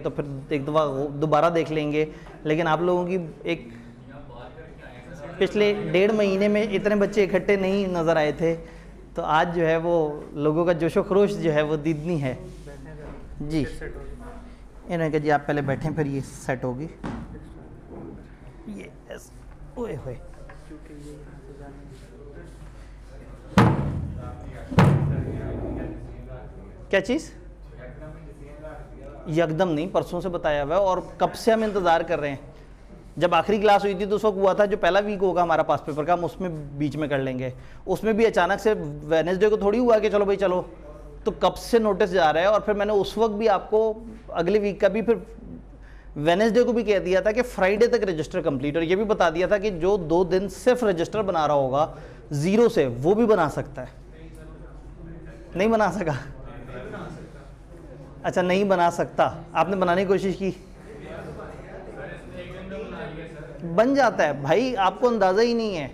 तो फिर एक दफ़ा दोबारा देख लेंगे। लेकिन आप लोगों की एक पिछले 1.5 महीने में इतने बच्चे इकट्ठे नहीं नज़र आए थे, तो आज जो है वो लोगों का जोशो खरोश जो है वो दीदनी है जी। इन्होंने कहा जी आप पहले बैठें फिर ये सेट होगी। ये ओए होए क्या चीज़? यकदम नहीं, परसों से बताया हुआ है और कब से हम इंतज़ार कर रहे हैं। जब आखिरी क्लास हुई थी तो उस वक्त हुआ था जो पहला वीक होगा हमारा पास पेपर का हम उसमें बीच में कर लेंगे। उसमें भी अचानक से वेडनेसडे को थोड़ी हुआ कि चलो भाई चलो, तो कब से नोटिस जा रहा है। और फिर मैंने उस वक्त भी आपको अगले वीक का भी फिर वेडनेसडे को भी कह दिया था कि फ्राइडे तक रजिस्टर कंप्लीट, और ये भी बता दिया था कि जो 2 दिन सिर्फ रजिस्टर बना रहा होगा 0 से वो भी बना सकता है। नहीं बना सका? अच्छा नहीं बना सकता, आपने बनाने की कोशिश की? बन जाता है भाई, आपको अंदाज़ा ही नहीं है।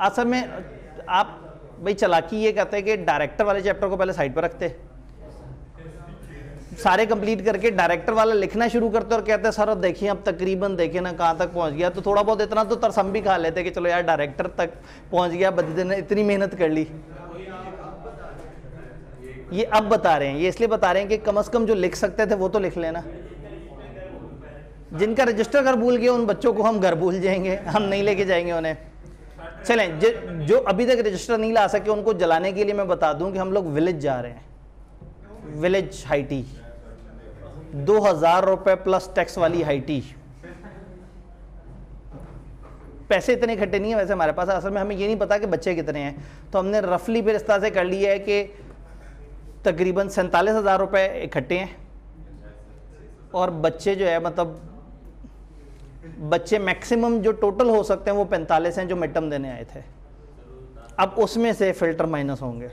असल में आप भाई चालाकी ये कहते हैं कि डायरेक्टर वाले चैप्टर को पहले साइड पर रखते, सारे कंप्लीट करके डायरेक्टर वाला लिखना शुरू करते और कहते हैं सर अब देखिए अब तकरीबन देखिए ना कहाँ तक पहुँच गया। तो थोड़ा बहुत इतना तो तरसम भी खा लेते कि चलो यार डायरेक्टर तक पहुँच गया, बंदे ने इतनी मेहनत कर ली। ये अब बता रहे हैं, ये इसलिए बता रहे हैं कि कम से कम जो लिख सकते थे वो तो लिख लेना। जिनका रजिस्टर घर भूल गए उन बच्चों को हम घर भूल जाएंगे, हम नहीं लेके जाएंगे उन्हें। चलें, जो अभी तक रजिस्टर नहीं ला सके उनको जलाने के लिए मैं बता दूं कि हम लोग विलेज जा रहे हैं। विलेज हाईटी 2000 रुपए प्लस टैक्स वाली हाईटी। पैसे इतने इकट्ठे नहीं है वैसे हमारे पास, असल में हमें ये नहीं पता कि बच्चे कितने हैं, तो हमने रफली फिर इस तरह से कर लिया है कि तकरीबन 47,000 रुपये इकट्ठे हैं और बच्चे जो है मतलब बच्चे मैक्सिमम जो टोटल हो सकते हैं वो 45 हैं जो मिड टर्म देने आए थे। अब उसमें से फिल्टर माइनस होंगे।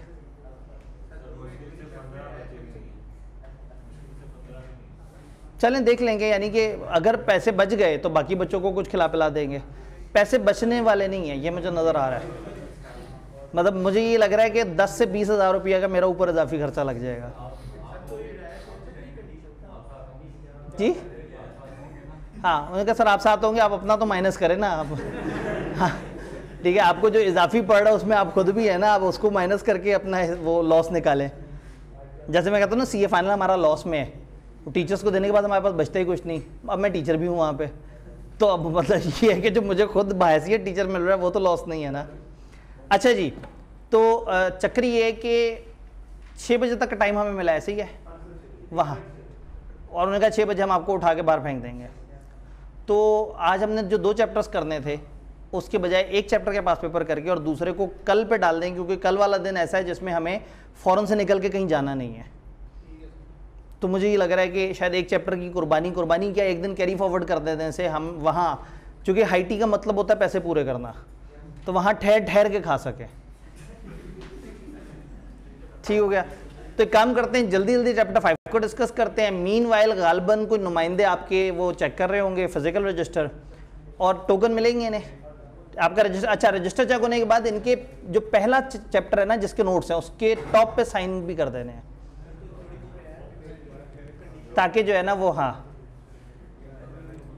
चलें देख लेंगे, यानी कि अगर पैसे बच गए तो बाकी बच्चों को कुछ खिला पिला देंगे। पैसे बचने वाले नहीं हैं, ये मुझे नज़र आ रहा है। मतलब मुझे ये लग रहा है कि 10 से 20,000 रुपया का मेरा ऊपर इजाफी खर्चा लग जाएगा जी। हाँ उन्होंने कहा सर आप साथ होंगे, आप अपना तो माइनस करें ना आप। हाँ ठीक है, आपको जो इजाफी पड़ रहा है उसमें आप खुद भी है ना, आप उसको माइनस करके अपना वो लॉस निकालें। जैसे मैं कहता हूँ ना CA फाइनल हमारा लॉस में है, टीचर्स को देने के बाद हमारे पास बचता ही कुछ नहीं। अब मैं टीचर भी हूँ वहाँ पे, तो अब मतलब ये है कि जो मुझे खुद बहैसियत टीचर मिल रहा है वो तो लॉस नहीं है ना। अच्छा जी, तो चक्कर ये है कि 6 बजे तक का टाइम हमें मिला, ऐसे ही है वहाँ, और उन्होंने कहा 6 बजे हम आपको उठा के बाहर फेंक देंगे। तो आज हमने जो 2 चैप्टर्स करने थे उसके बजाय एक चैप्टर के पास पेपर करके और दूसरे को कल पे डाल देंगे, क्योंकि कल वाला दिन ऐसा है जिसमें हमें फ़ौरन से निकल के कहीं जाना नहीं है। तो मुझे ये लग रहा है कि शायद एक चैप्टर की कुर्बानी क्या एक दिन कैरी फॉरवर्ड कर देते हैं से हम वहाँ, चूँकि हाईटी का मतलब होता है पैसे पूरे करना, तो वहाँ ठहर के खा सकें। ठीक हो गया, तो एक काम करते हैं जल्दी चैप्टर 5 को डिस्कस करते हैं। मीनवाइल गालबन कोई नुमाइंदे आपके वो चेक कर रहे होंगे फिजिकल रजिस्टर, और टोकन मिलेंगे इन्हें आपका रजिस्टर। अच्छा रजिस्टर चेक होने के बाद इनके जो पहला चैप्टर है ना जिसके नोट्स हैं उसके टॉप पे साइन भी कर देने हैं, ताकि जो है ना वो हाँ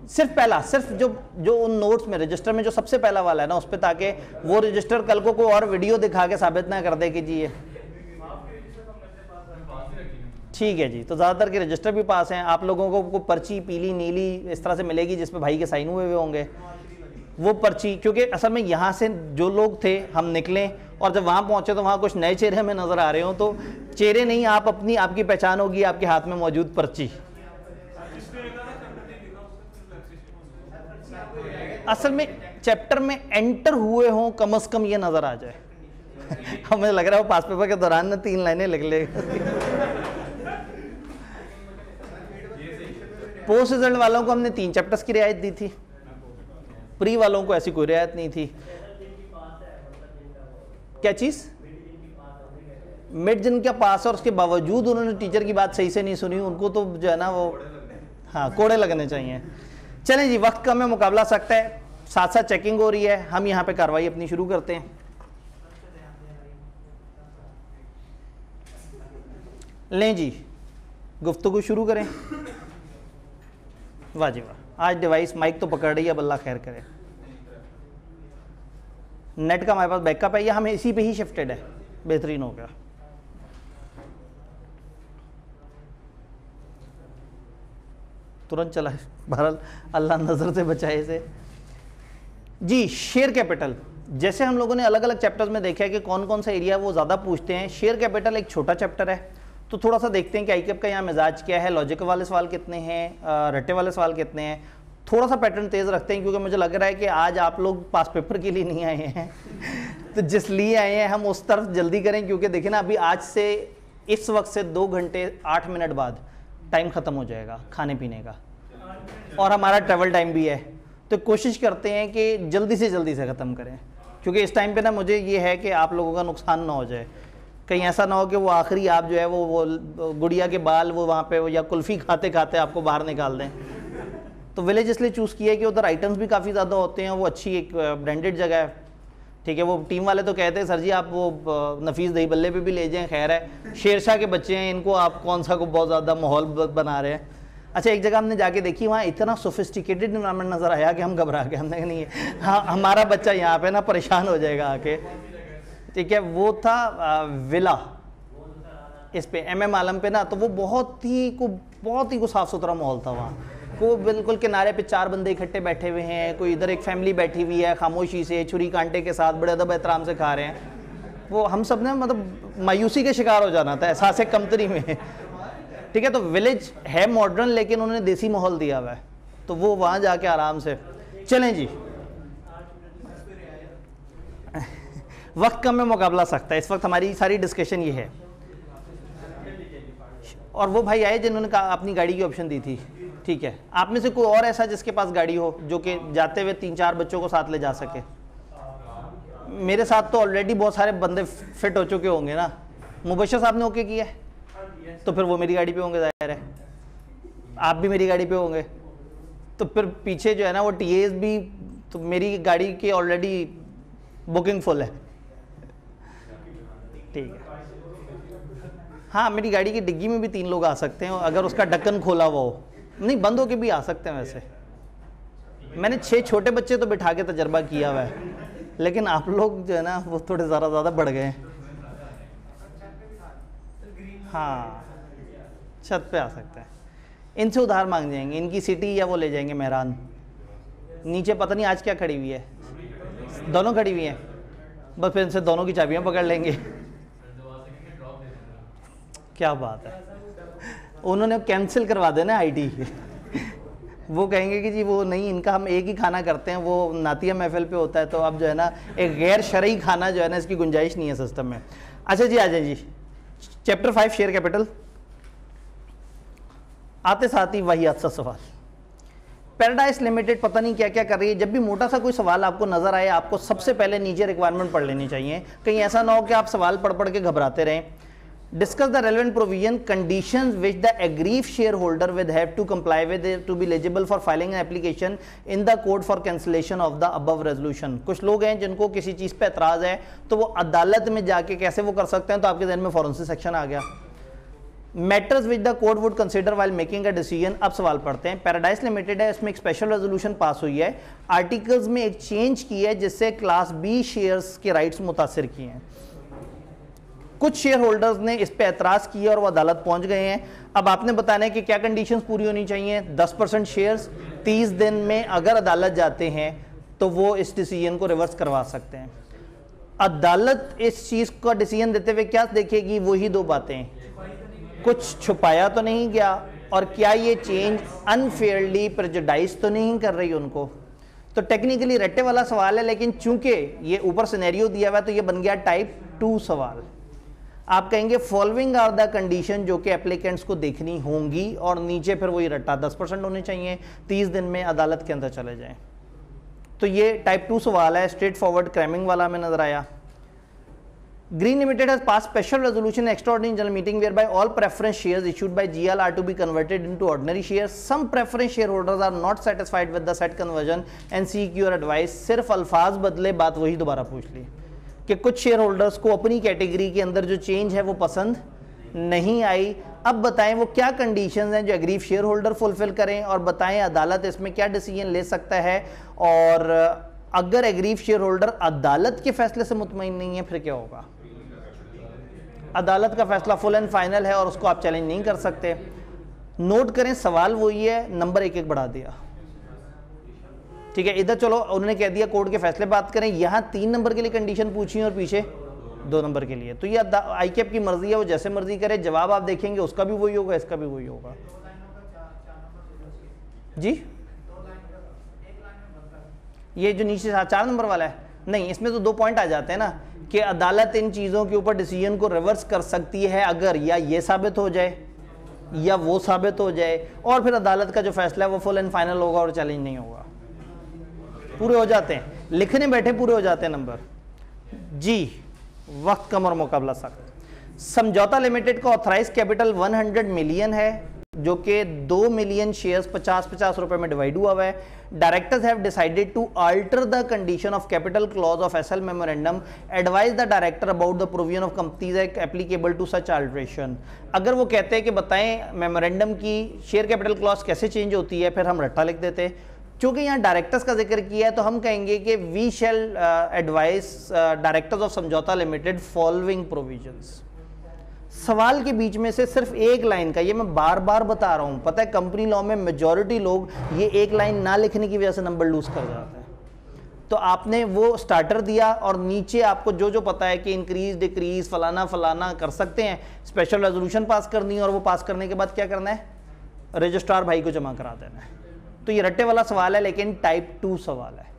सिर्फ जो उन नोट्स में रजिस्टर में जो सबसे पहला वाला है ना उस पर, ताकि वो रजिस्टर कल को और वीडियो दिखा के साबित ना कर दे कि जी ये ठीक है जी। तो ज़्यादातर के रजिस्टर भी पास हैं। आप लोगों को पर्ची पीली नीली इस तरह से मिलेगी जिसमें भाई के साइन हुए होंगे। वो पर्ची, क्योंकि असल में यहाँ से जो लोग थे हम निकले और जब वहाँ पहुँचे तो वहाँ कुछ नए चेहरे हमें नज़र आ रहे हो, तो चेहरे नहीं आप आपकी पहचान होगी आपके हाथ में मौजूद पर्ची। असल में चैप्टर में एंटर हुए हों कम से कम ये नज़र आ जाए। हमें लग रहा है वो पास पेपर के दौरान ना 3 लाइनें लिख ले। पोस्ट रिजल्ट वालों को हमने 3 चैप्टर्स की रियायत दी थी, प्री वालों को ऐसी कोई रियायत नहीं थी। क्या चीज़? मिड जिनका पास है और उसके बावजूद उन्होंने टीचर की बात सही से नहीं सुनी, उनको तो जो है ना वो हाँ कोड़े लगने चाहिए। चलें जी, वक्त कम है, मुकाबला सकता है, साथ साथ चेकिंग हो रही है, हम यहाँ पे कार्रवाई अपनी शुरू करते हैं। लें जी, गुफ्तगू शुरू करें। वाह जी वाह, आज डिवाइस माइक तो पकड़ रही है, अब अल्लाह खैर करे। नेट का हमारे पास बैकअप है, या हमें इसी पे ही शिफ्टेड है, बेहतरीन हो गया। तुरंत चला है, बहरहाल अल्लाह नज़र से बचाए इसे जी। शेयर कैपिटल, जैसे हम लोगों ने अलग अलग चैप्टर्स में देखा है कि कौन कौन सा एरिया वो ज़्यादा पूछते हैं। शेयर कैपिटल एक छोटा चैप्टर है, तो थोड़ा सा देखते हैं कि आईकेप का यहाँ मिजाज क्या है, लॉजिक वाले सवाल कितने हैं, रट्टे वाले सवाल कितने हैं। थोड़ा सा पैटर्न तेज़ रखते हैं, क्योंकि मुझे लग रहा है कि आज आप लोग पास पेपर के लिए नहीं आए हैं तो जिस लिए आए हैं हम उस तरफ जल्दी करें, क्योंकि देखिए ना अभी आज से इस वक्त से 2 घंटे 8 मिनट बाद टाइम ख़त्म हो जाएगा खाने पीने का, और हमारा ट्रैवल टाइम भी है। तो कोशिश करते हैं कि जल्दी से ख़त्म करें, क्योंकि इस टाइम पे ना मुझे ये है कि आप लोगों का नुकसान ना हो जाए। कहीं ऐसा ना हो कि वो आखिरी आप जो है वो गुड़िया के बाल वो वहाँ पे या कुल्फ़ी खाते खाते आपको बाहर निकाल दें। तो विलेज इसलिए चूज़ किया है कि उधर आइटम्स भी काफ़ी ज़्यादा होते हैं, वो अच्छी एक ब्रांडेड जगह है, ठीक है। वो टीम वाले तो कहते हैं सर जी आप वो नफीस दही बल्ले पे भी ले जाएं, खैर है शेरशाह के बच्चे हैं, इनको आप कौन सा को बहुत ज़्यादा माहौल बना रहे हैं। अच्छा, एक जगह हमने जाके देखी, वहाँ इतना सोफिस्टिकेटेड इन्वायरमेंट नज़र आया कि हम घबरा गए, हमने कहा नहीं हाँ हमारा बच्चा यहाँ पे ना परेशान हो जाएगा आके, ठीक है। वो था विला इस पे MM आलम पे ना, तो वो बहुत ही साफ़ सुथरा माहौल था वहाँ को, बिल्कुल किनारे पे 4 बंदे इकट्ठे बैठे हुए हैं, कोई इधर एक फैमिली बैठी हुई है खामोशी से छुरी कांटे के साथ बड़े अदब एहतराम से खा रहे हैं। वो हम सब ने मतलब मायूसी के शिकार हो जाना था एहसास कमतरी में, ठीक है। तो विलेज है मॉडर्न, लेकिन उन्होंने देसी माहौल दिया हुआ है, तो वो वहाँ जाके आराम से चलें जी। वक्त कम में मुकाबला सख्त है, इस वक्त हमारी सारी डिस्कशन ये है। और वो भाई आए जिन्होंने कहा अपनी गाड़ी की ऑप्शन दी थी, ठीक है। आप में से कोई और ऐसा जिसके पास गाड़ी हो जो कि जाते हुए 3-4 बच्चों को साथ ले जा सके? मेरे साथ तो ऑलरेडी बहुत सारे बंदे फिट हो चुके होंगे ना। मुबशर साहब ने ओके किया है, तो फिर वो मेरी गाड़ी पे होंगे, जाहिर है आप भी मेरी गाड़ी पे होंगे, तो फिर पीछे जो है ना वो TAs भी, तो मेरी गाड़ी की ऑलरेडी बुकिंग फुल है, ठीक है। हाँ, मेरी गाड़ी की डिग्गी में भी 3 लोग आ सकते हैं, अगर उसका ढक्कन खोला हुआ हो, नहीं बंद होके भी आ सकते हैं। वैसे मैंने 6 छोटे बच्चे तो बिठा के तजर्बा किया हुआ है, लेकिन आप लोग जो है ना वो थोड़े ज़्यादा बढ़ गए हैं। हाँ, छत पे आ सकते हैं, इनसे उधार मांग जाएंगे, इनकी सिटी या वो ले जाएंगे मेहरान। नीचे पता नहीं आज क्या खड़ी हुई है, दोनों खड़ी हुई हैं, बस फिर इनसे दोनों की चाबियां पकड़ लेंगे। क्या बात है, उन्होंने कैंसिल करवा देना IT वो कहेंगे कि जी वो नहीं, इनका हम एक ही खाना करते हैं, वो नातिया महफिल पे होता है, तो अब जो है ना एक गैर शरई खाना जो है ना इसकी गुंजाइश नहीं है सिस्टम में। अच्छा जी, आ जाए जी चैप्टर 5 शेयर कैपिटल। आते साथ ही वही अच्छा सवाल, पैराडाइज लिमिटेड पता नहीं क्या क्या कर रही है। जब भी मोटा सा कोई सवाल आपको नजर आए, आपको सबसे पहले नीचे रिक्वायरमेंट पढ़ लेनी चाहिए, कहीं ऐसा ना हो कि आप सवाल पढ़ के घबराते रहें। Discuss the relevant provision, conditions which the aggrieved shareholder will have to comply with to be eligible for filing an application in the court for cancellation of the above resolution। कुछ लोग हैं जिनको किसी चीज़ पे एतराज़ है, तो वो अदालत में जाके कैसे वो कर सकते हैं, तो आपके ज़हन में फ़ौरन से सेक्शन आ गया। Matters which the court would consider while making a decision. अब सवाल पढ़ते हैं। पैराडाइज लिमिटेड है, इसमें एक स्पेशल रेजोल्यूशन पास हुई है, आर्टिकल्स में एक चेंज की है जिससे क्लास B शेयर्स के राइट्स मुतासर किए हैं। कुछ शेयर होल्डर्स ने इस पे एतराज़ किया और वो अदालत पहुंच गए हैं। अब आपने बताना है कि क्या कंडीशंस पूरी होनी चाहिए। 10% शेयर्स 30 दिन में अगर अदालत जाते हैं तो वो इस डिसीजन को रिवर्स करवा सकते हैं। अदालत इस चीज़ का डिसीजन देते हुए क्या देखेगी, वही 2 बातें, कुछ छुपाया तो नहीं गया और क्या ये चेंज अनफेयरली प्रेजुडाइज तो नहीं कर रही उनको। तो टेक्निकली रट्टे वाला सवाल है, लेकिन चूंकि ये ऊपर सिनेरियो दिया हुआ है तो ये बन गया टाइप 2 सवाल। आप कहेंगे फॉलोइंग आर द कंडीशन जो कि एप्लीकेंट्स को देखनी होंगी, और नीचे फिर वही रट्टा 10% होने चाहिए, 30 दिन में अदालत के अंदर चले जाएं। तो ये टाइप 2 सवाल है, स्ट्रेट फॉरवर्ड क्रैमिंग वाला में नजर आया। Green Limited has passed special resolution in extraordinary general meeting whereby all preference shares issued by GL are to be converted into ordinary shares. Some preference shareholders are not satisfied with the said conversion and seek your advice। सिर्फ अल्फाज बदले, बात वही दोबारा पूछ ली कि कुछ share holders को अपनी कैटेगरी के अंदर जो चेंज है वो पसंद नहीं आई, अब बताएं वो क्या कंडीशंस हैं जो एग्रीव शेयर होल्डर फुलफिल करें, और बताएं अदालत इसमें क्या डिसीजन ले सकता है, और अगर एग्रीव शेयर होल्डर अदालत के फैसले से मुतमईन नहीं है फिर क्या होगा। अदालत का फैसला फुल एंड फाइनल है और उसको आप चैलेंज नहीं कर सकते। नोट करें सवाल वही है, नंबर एक एक बढ़ा दिया, ठीक है। इधर चलो उन्होंने कह दिया कोर्ट के फैसले बात करें, यहां 3 नंबर के लिए कंडीशन पूछी और पीछे 2 नंबर के लिए। तो ये आईकेप की मर्जी है, वो जैसे मर्जी करे, जवाब आप देखेंगे उसका भी वही होगा, इसका भी वही होगा जी। ये जो नीचे 4 नंबर वाला है, नहीं इसमें तो 2 पॉइंट आ जाते हैं ना कि अदालत इन चीज़ों के ऊपर डिसीजन को रिवर्स कर सकती है अगर या ये साबित हो जाए या वो साबित हो जाए, और फिर अदालत का जो फैसला है वो फुल एंड फाइनल होगा और चैलेंज नहीं होगा। पूरे हो जाते हैं, लिखने बैठे पूरे हो जाते हैं नंबर जी। वक्त कम और मुकाबला सख्त। समझौता लिमिटेड का ऑथराइज कैपिटल 100 मिलियन है, जो कि 2 मिलियन शेयर्स 50-50 रुपए में डिवाइड हुआ है। Directors have decided to alter the condition of capital clause of SL memorandum, advise the director about the provision of companies act applicable to such alteration. अगर वो कहते हैं कि बताएं मेमोरेंडम की शेयर कैपिटल क्लॉज कैसे चेंज होती है, फिर हम रट्टा लिख देते हैं। क्योंकि यहाँ डायरेक्टर्स का जिक्र किया है तो हम कहेंगे कि we shall advise directors of Samjhauta limited following provisions. सवाल के बीच में से सिर्फ एक लाइन का, ये मैं बार बार बता रहा हूं, पता है कंपनी लॉ में मेजॉरिटी लोग ये एक लाइन ना लिखने की वजह से नंबर लूज कर जाते हैं। तो आपने वो स्टार्टर दिया और नीचे आपको जो जो पता है कि इंक्रीज डिक्रीज फलाना फलाना कर सकते हैं, स्पेशल रेजोल्यूशन पास करनी है, और वो पास करने के बाद क्या करना है, रजिस्ट्रार भाई को जमा करा देना है। तो ये रट्टे वाला सवाल है लेकिन टाइप 2 सवाल है।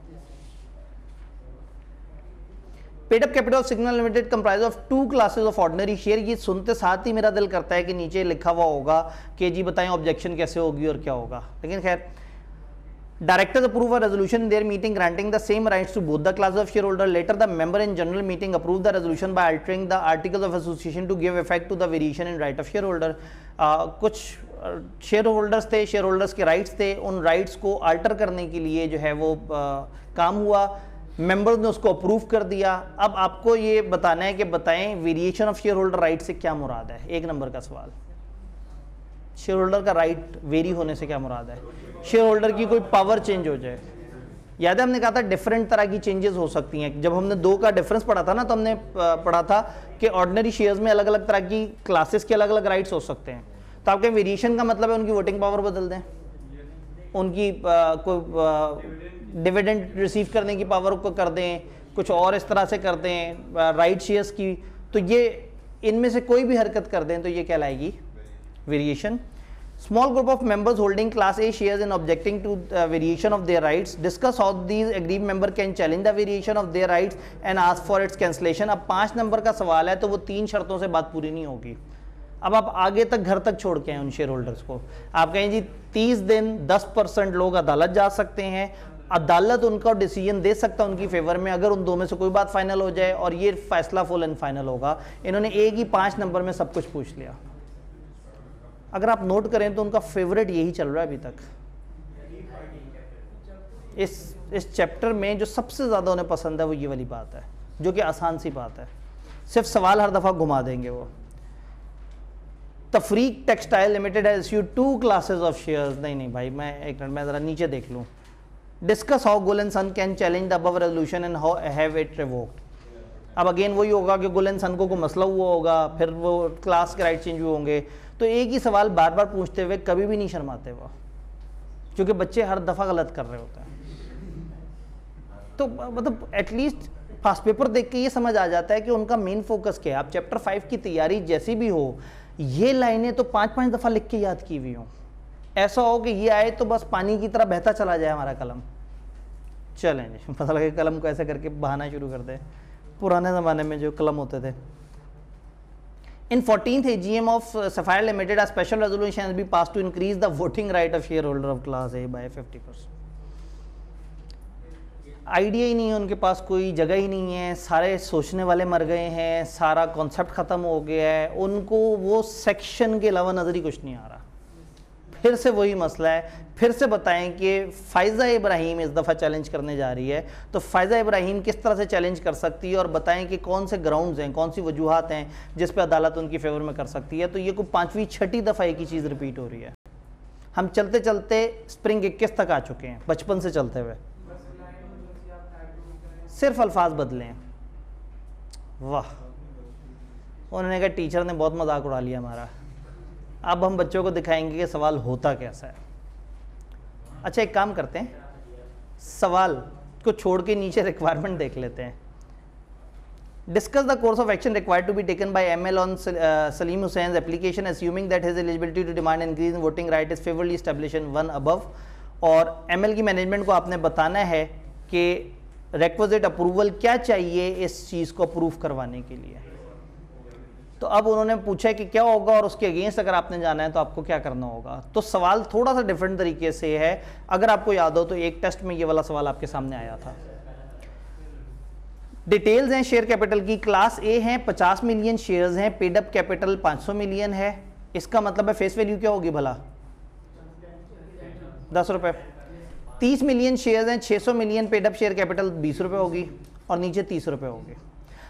Paid up capital signal limited comprise of 2 classes of ordinary share. ये सुनते साथ ही मेरा दिल करता है कि नीचे लिखा हुआ होगा कि जी बताएं ऑब्जेक्शन कैसे होगी और क्या होगा, लेकिन खैर। Directors approve a resolution in their meeting granting the same rights to both the classes of share holder. Later the member in general meeting approve the resolution by altering the articles of association to give effect to the variation in right of share holder. कुछ share holders थे, share holders के rights थे, उन rights को alter करने के लिए जो है वो काम हुआ, मेंबर्स ने उसको अप्रूव कर दिया। अब आपको ये बताना है कि बताएं variation of share holder right से क्या मुराद है। 1 नंबर का सवाल, शेयर होल्डर का राइट वेरी होने से क्या मुराद है। शेयर होल्डर की कोई पावर चेंज हो जाए, याद है हमने कहा था डिफरेंट तरह की चेंजेस हो सकती हैं। जब हमने 2 का डिफरेंस पढ़ा था ना, तो हमने पढ़ा था कि ऑर्डिनरी शेयर्स में अलग अलग तरह की क्लासेस के अलग अलग राइट्स हो सकते हैं। तो आपके वेरिएशन का मतलब है उनकी वोटिंग पावर बदल दें, उनकी डिविडेंड रिसीव करने की पावर को कर दें, कुछ और इस तरह से कर दें राइट शेयर्स की। तो ये इनमें से कोई भी हरकत कर दें तो ये कहलाएगी variation. Small group of members holding Class A shares and objecting to variation of their rights. Discuss how these aggrieved member can challenge the variation of their rights and ask for its cancellation. अब 5 number का सवाल है तो वो 3 शर्तों से बात पूरी नहीं होगी। अब आप आगे तक घर तक छोड़ के आए उन शेयर होल्डर्स को। आप कहें जी 30 दिन 10% लोग अदालत जा सकते हैं, अदालत उनका डिसीजन दे सकता है उनकी फेवर में अगर उन 2 में से कोई बात फाइनल हो जाए, और ये फैसला फुल एंड फाइनल होगा। इन्होंने एक ही 5 नंबर में सब कुछ पूछ लिया। अगर आप नोट करें तो उनका फेवरेट यही चल रहा है अभी तक। इस चैप्टर में जो सबसे ज़्यादा उन्हें पसंद है वो ये वाली बात है, जो कि आसान सी बात है, सिर्फ सवाल हर दफ़ा घुमा देंगे वो। Tafreek textile limited has issued 2 classes of shares. नहीं भाई, मैं एक मिनट में ज़रा नीचे देख लूँ। Discuss how Gul and son can challenge the above resolution and how have it revoked. अब अगेन वही होगा कि गुल एंड सन को मसला हुआ होगा, फिर वो क्लास के राइट चेंज हुए होंगे। तो एक ही सवाल बार बार पूछते हुए कभी भी नहीं शर्माते वो, क्योंकि बच्चे हर दफ़ा गलत कर रहे होते हैं। तो मतलब एटलीस्ट पास पेपर देख के ये समझ आ जाता है कि उनका मेन फोकस क्या है। आप चैप्टर 5 की तैयारी जैसी भी हो, ये लाइनें तो 5-5 दफ़ा लिख के याद की हुई हों। ऐसा हो कि ये आए तो बस पानी की तरह बहता चला जाए हमारा कलम। चलें जी, पता लगे कलम को ऐसे करके बहाना शुरू कर दे, पुराने ज़माने में जो कलम होते थे। In 14th AGM of Sapphire Limited, a special resolution has been passed to increase the voting right of shareholder of Class A by 50%. Idea ही नहीं है उनके पास, कोई जगह ही नहीं है, सारे सोचने वाले मर गए हैं, सारा कॉन्सेप्ट ख़त्म हो गया है, उनको वो सेक्शन के अलावा नज़र ही कुछ नहीं आ रहा। फिर से वही मसला है, फिर से बताएं कि फ़ाइज़ा इब्राहिम इस दफ़ा चैलेंज करने जा रही है, तो फ़ाइज़ा इब्राहिम किस तरह से चैलेंज कर सकती है और बताएं कि कौन से ग्राउंड्स हैं, कौन सी वजूहात हैं जिस पे अदालत उनकी फेवर में कर सकती है। तो ये कोई 5वीं 6ठी दफ़ा एक ही चीज़ रिपीट हो रही है। हम चलते चलते स्प्रिंग 21 तक आ चुके हैं, बचपन से चलते हुए, सिर्फ अल्फाज बदले हैं। वाह, उन्होंने कहा टीचर ने बहुत मजाक उड़ा लिया हमारा। अब हम बच्चों को दिखाएंगे कि सवाल होता कैसा है। अच्छा, एक काम करते हैं, सवाल को छोड़ के नीचे रिक्वायरमेंट देख लेते हैं। Discuss the course of action required to be taken by ML on Salim Hussain application assuming that his eligibility to demand increase in voting right is favourably established in 1 above. और एमएल की मैनेजमेंट को आपने बताना है कि रिक्विजिट अप्रूवल क्या चाहिए इस चीज़ को अप्रूव करवाने के लिए। तो अब उन्होंने पूछा कि क्या होगा और उसके अगेंस्ट अगर आपने जाना है तो आपको क्या करना होगा। तो सवाल थोड़ा सा डिफरेंट तरीके से है। अगर आपको याद हो तो एक टेस्ट में ये वाला सवाल आपके सामने आया था। डिटेल्स हैं शेयर कैपिटल की। क्लास ए है, 50 मिलियन शेयर्स हैं, पेड अप कैपिटल 500 मिलियन है। इसका मतलब है फेस वैल्यू क्या होगी भला? 10 रुपये। 30 मिलियन शेयर्स हैं, 600 million paid up share capital 20 रुपये होगी और नीचे 30 रुपये होगी।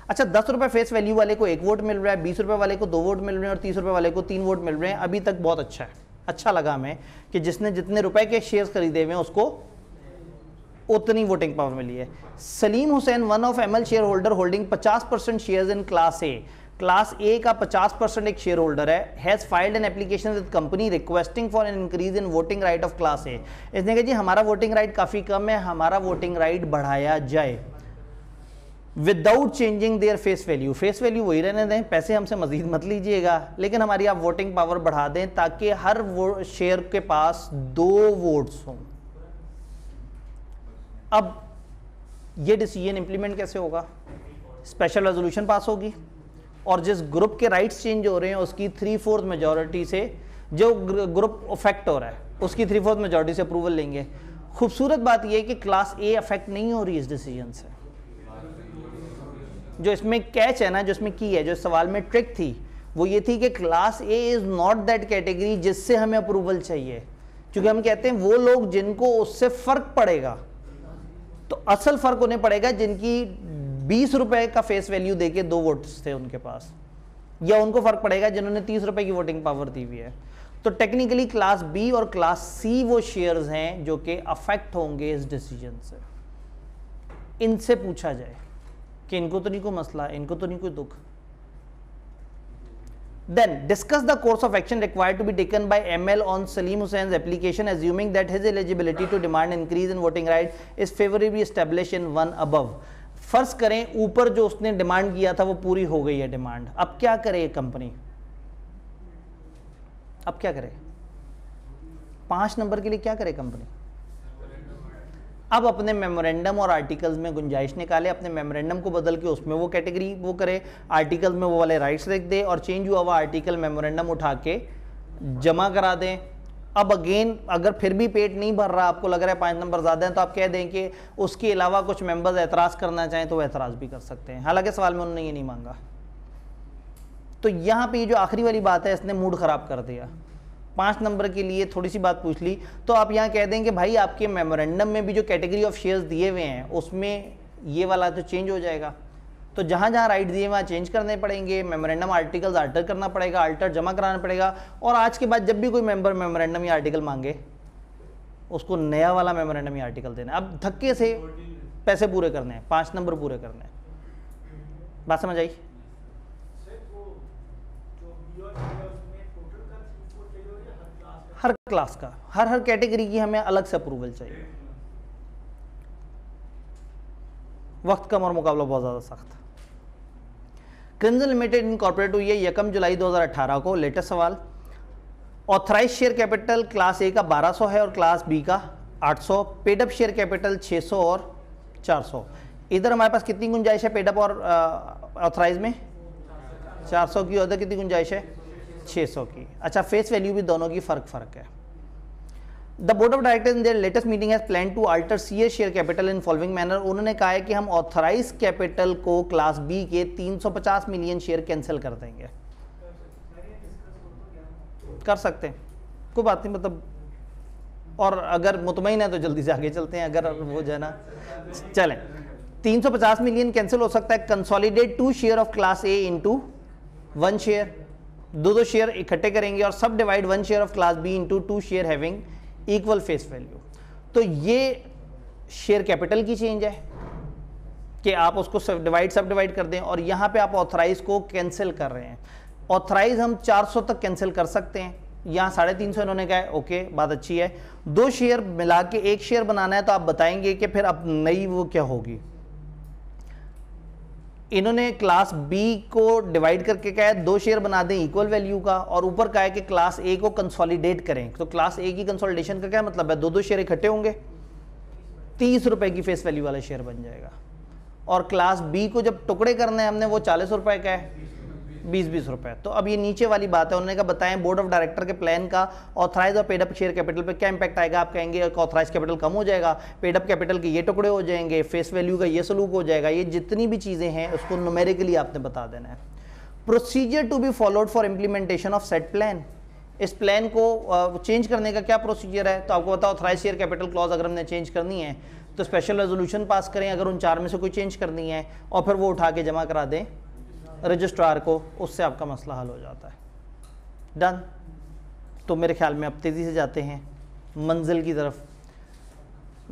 अच्छा, 10 रुपये फेस वैल्यू वाले को 1 वोट मिल रहा है, 20 रुपये वाले को 2 वोट मिल रहे हैं और 30 रुपये वाले को 3 वोट मिल रहे हैं। अभी तक बहुत अच्छा है। अच्छा लगा हमें कि जिसने जितने रुपए के शेयर्स खरीदे हुए हैं उसको उतनी वोटिंग पावर मिली है। Salim Hussain, one of ML share holder holding 50% shares in class A. Class A का 50% एक शेयर होल्डर है। Has filed an application with company requesting for an increase in voting right of class ए। इसने कहा जी हमारा voting right काफ़ी कम है, हमारा voting right बढ़ाया जाए without changing their face value. Face value वही रहने दें, पैसे हमसे मजीद मत लीजिएगा, लेकिन हमारी आप वोटिंग पावर बढ़ा दें ताकि हर शेयर के पास 2 वोट्स हों। अब ये डिसीजन इंप्लीमेंट कैसे होगा? स्पेशल रेजोल्यूशन पास होगी और जिस ग्रुप के राइट्स चेंज हो रहे हैं उसकी 3/4 मेजॉरिटी से, जो ग्रुप अफेक्ट हो रहा है उसकी 3/4 मेजॉरिटी से अप्रूवल लेंगे। खूबसूरत बात यह है कि क्लास ए अफेक्ट नहीं हो रही इस डिसीजन से। जो इसमें कैच है ना, जो इसमें की है, जो सवाल में ट्रिक थी वो ये थी कि class A is not that category जिससे हमें अप्रूवल चाहिए, क्योंकि हम कहते हैं वो लोग जिनको उससे फर्क पड़ेगा। तो असल फर्क उन्हें पड़ेगा जिनकी 20 रुपए का फेस वैल्यू देके 2 वोट्स थे उनके पास, या उनको फर्क पड़ेगा जिन्होंने 30 रुपए की वोटिंग पावर दी हुई है। तो टेक्निकली क्लास बी और क्लास सी वो शेयर्स हैं जो कि अफेक्ट होंगे इस डिसीजन से। इनसे पूछा जाए कि इनको तो नहीं कोई मसला, इनको तो नहीं कोई दुख। Then discuss the course of action required to be taken by ML on Salim Husain's application, assuming that his eligibility to demand increase in voting right is favorably established in 1 above. फर्ज करें ऊपर जो उसने demand किया था वो पूरी हो गई है डिमांड। अब क्या करे कंपनी? अब क्या करे? 5 नंबर के लिए क्या करे कंपनी? अब अपने मेमोरेंडम और आर्टिकल्स में गुंजाइश निकाले, अपने मेमोरेंडम को बदल के उसमें वो कैटेगरी वो करे, आर्टिकल्स में वो वाले राइट्स लिख दे और चेंज हुआ हुआ आर्टिकल मेमोरेंडम उठा के जमा करा दें। अब अगेन अगर फिर भी पेट नहीं भर रहा, आपको लग रहा है 5 नंबर ज़्यादा हैं, तो आप कह दें कि उसके अलावा कुछ मेंबर्स एतराज़ करना चाहें तो वो एतराज़ भी कर सकते हैं। हालांकि सवाल में उन्होंने ये नहीं मांगा। तो यहाँ पे ये जो आखिरी वाली बात है इसने मूड ख़राब कर दिया। 5 नंबर के लिए थोड़ी सी बात पूछ ली तो आप यहाँ कह देंगे भाई आपके मेमोरेंडम में भी जो कैटेगरी ऑफ शेयर्स दिए हुए हैं उसमें ये वाला तो चेंज हो जाएगा। तो जहाँ जहाँ राइट दिए वहाँ चेंज करने पड़ेंगे, मेमोरेंडम आर्टिकल्स अल्टर करना पड़ेगा, अल्टर जमा कराना पड़ेगा। और आज के बाद जब भी कोई मेंबर मेमोरेंडम या आर्टिकल मांगे उसको नया वाला मेमोरेंडम या आर्टिकल देना। अब धक्के से पैसे पूरे करने हैं, 5 नंबर पूरे करने हैं। बात समझ आई? हर क्लास का, हर कैटेगरी की हमें अलग से अप्रूवल चाहिए। वक्त कम और मुकाबला बहुत ज़्यादा सख्त। क्रिंजल लिमिटेड इनकॉर्पोरेट हुई है 1 जुलाई 2018 को। लेटेस्ट सवाल, authorise share capital class A का 1200 है और क्लास बी का 800, पेडअप शेयर कैपिटल 600 और 400। इधर हमारे पास कितनी गुंजाइश है पेडअप और ऑथराइज में? 400 की। उधर कितनी गुंजाइश है? 600 की। अच्छा, फेस वैल्यू भी दोनों की फ़र्क है। The board of directors in their latest meeting has plan to alter CA share capital in following manner. उन्होंने कहा है कि हम ऑथराइज कैपिटल को क्लास बी के 350 मिलियन शेयर कैंसिल कर देंगे। कर सकते हैं। कोई बात नहीं, मतलब और अगर मुतमईन है तो जल्दी से आगे चलते हैं, अगर वो जो है ना चलें। 350 मिलियन कैंसिल हो सकता है। Consolidate 2 share of class A into 1 share, दो शेयर इकट्ठे करेंगे और subdivide 1 share of class B into 2 share having equal face value. तो ये शेयर कैपिटल की चेंज है कि आप उसको सब डिवाइड कर दें, और यहां पे आप ऑथराइज को कैंसिल कर रहे हैं। ऑथराइज हम 400 तक कैंसिल कर सकते हैं, यहां 350 इन्होंने कहा है, ओके बात अच्छी है। 2 शेयर मिला के 1 शेयर बनाना है, तो आप बताएंगे कि फिर अब नई वो क्या होगी। इन्होंने क्लास बी को डिवाइड करके कहा है 2 शेयर बना दें इक्वल वैल्यू का, और ऊपर कहा है कि क्लास ए को कंसोलिडेट करें। तो क्लास ए की कंसोलिडेशन का क्या मतलब है, 2 शेयर इकट्ठे होंगे, 30 रुपए की फेस वैल्यू वाला शेयर बन जाएगा। और क्लास बी को जब टुकड़े करने हैं हमने, वो 40 रुपए का है, 20-20 रुपए। तो अब ये नीचे वाली बात है, उन्होंने कहा बताएं बोर्ड ऑफ डायरेक्टर के प्लान का ऑथराइज और पेड अप शेयर कैपिटल पे क्या इंपैक्ट आएगा। आप कहेंगे ऑथराइज कैपिटल कम हो जाएगा, पेड अप कैपिटल के ये टुकड़े हो जाएंगे, फेस वैल्यू का ये सलूक हो जाएगा। ये जितनी भी चीज़ें हैं उसको न्यूमेरिकली आपने बता देना है। Procedure to be followed for implementation of set plan. इस प्लान को चेंज करने का क्या प्रोसीजर है, तो आपको पता ऑथराइज शेयर कैपिटल क्लॉज अगर हमने चेंज करनी है तो स्पेशल रेजोल्यूशन पास करें अगर उन 4 में से कोई चेंज करनी है, और फिर वो उठा के जमा करा दें रजिस्ट्रार को, उससे आपका मसला हल हो जाता है। डन। तो मेरे ख्याल में अब तेज़ी से जाते हैं मंजिल की तरफ।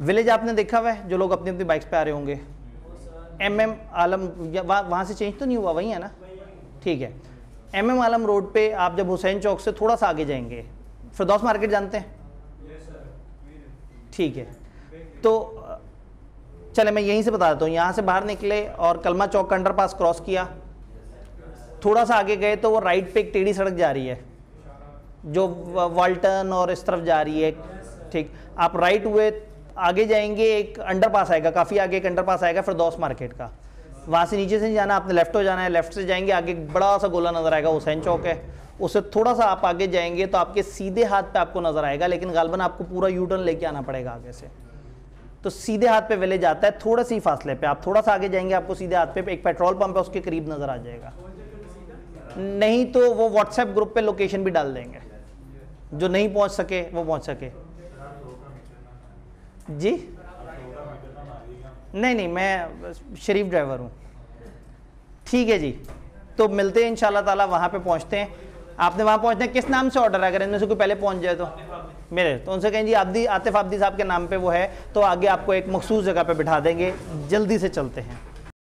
विलेज आपने देखा हुआ है, जो लोग अपनी अपनी बाइक्स पे आ रहे होंगे। MM आलम, वहाँ से चेंज तो नहीं हुआ, वही है ना, ठीक है। MM आलम रोड पे आप जब हुसैन चौक से थोड़ा सा आगे जाएंगे, फिरदौस मार्केट जानते हैं, ठीक है। तो चले मैं यहीं से बता देता हूँ, यहाँ से बाहर निकले और कलमा चौक का अंडरपास क्रॉस किया, थोड़ा सा आगे गए तो वो राइट पे एक टेढ़ी सड़क जा रही है जो वाल्टन और इस तरफ जा रही है, ठीक। आप राइट हुए, आगे जाएंगे, एक अंडरपास आएगा, काफ़ी आगे एक अंडरपास आएगा फिरदौस मार्केट का। वहाँ से नीचे से नहीं जाना, आपने लेफ्ट हो जाना है। लेफ्ट से जाएंगे, आगे बड़ा सा गोला नज़र आएगा, हुसैन चौक है। उससे थोड़ा सा आप आगे जाएंगे तो आपके सीधे हाथ पे आपको नज़र आएगा, लेकिन गालबन आपको पूरा यू टर्न लेके आना पड़ेगा आगे से। तो सीधे हाथ पे विलेज आता है, थोड़े से ही फासले पे। आप थोड़ा सा आगे जाएंगे, आपको सीधे हाथ पे एक पेट्रोल पंप है, उसके करीब नज़र आ जाएगा। नहीं तो वो व्हाट्सएप ग्रुप पे लोकेशन भी डाल देंगे, जो नहीं पहुंच सके वो पहुंच सके। जी नहीं, मैं शरीफ ड्राइवर हूँ, ठीक है जी। तो मिलते हैं इंशाल्लाह ताला, वहाँ पे पहुँचते हैं। आपने वहाँ पहुँचना है, किस नाम से ऑर्डर है, अगर इनमें से कोई पहले पहुँच जाए तो मेरे, तो उनसे कहें जी आतिफ आब्दी साहब के नाम पे वो है, तो आगे आपको एक मखसूस जगह पे बिठा देंगे। जल्दी से चलते हैं।